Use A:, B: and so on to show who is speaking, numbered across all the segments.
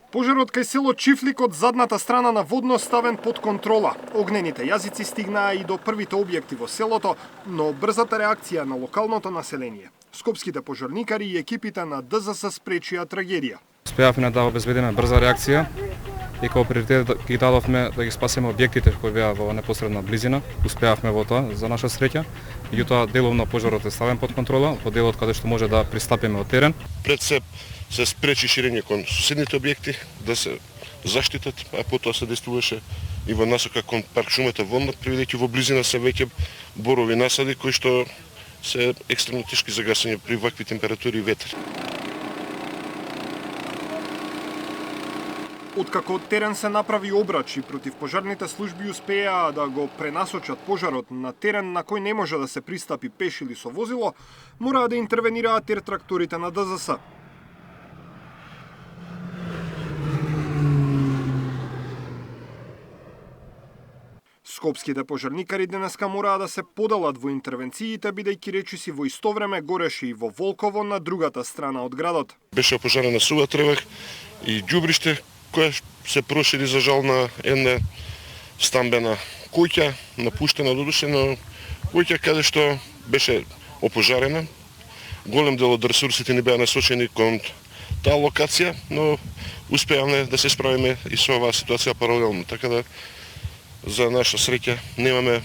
A: Пожарот кај село Чифлик од задната страна на водно ставен под контрола. Огнените јазици стигнаа и до првите објекти во селото, но брзата реакција на локалното население, скопските пожарникари и екипите на ДЗС спречија трагедија.
B: Успеавме да обезбедиме брза реакција и како приоритет ги дадовме да ги спасиме објектите кои беа во непосредна близина. Успеавме во тоа за наша среќа. Меѓутоа деловно пожарот е ставен под контрола, во делот каде што може да пристапиме од терен.
C: Пред се спречи ширење кон соседните објекти да се заштитат, а потоа се действуваше и во насока кон парк шумата Волнат, приведејќи во близина се веќе борови насади кои што се екстремно тешки за гасење при вакви температури и ветер.
A: Откако терен се направи обрач и против пожарните служби успеа да го пренасочат пожарот на терен на кој не може да се пристапи пеш или со возило, мораа да интервенираат тракторите на ДЗС. Скопските пожарникари денеска мораа да се подалат во интервенциите, бидејќи речиси во исто време гореше и во Волково на другата страна од градот.
C: Беше пожарена сува тревах и ѓубриште, која се прошири за жал на една стамбена куќа, напуштена додуше, но куќа каде што беше опожарена. Голем дел од ресурсите ни беа насочени кон таа локација, но успеавме да се справиме и со оваа ситуација паралелно, така да за наша среќа немаме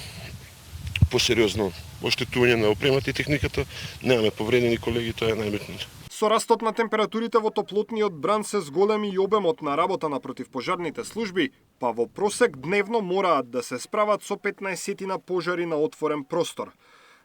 C: посериозно оштетување на опремата и техниката, немаме повредени колеги, тоа е најбитното.
A: Со растот на температурите во топлотниот бран се зголеми и обемот на работа на противпожарните служби, па во просек дневно мораат да се справат со 15 на пожари на отворен простор.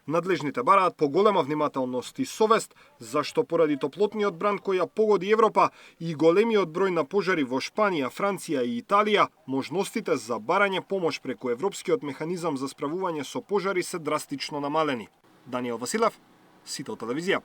A: Надлежните бараат поголема внимателност и совест, зашто поради топлотниот бран кој ја погоди Европа и големиот број на пожари во Шпанија, Франција и Италија, можностите за барање помош преку Европскиот механизам за справување со пожари се драстично намалени. Даниел Василев, Сител телевизија.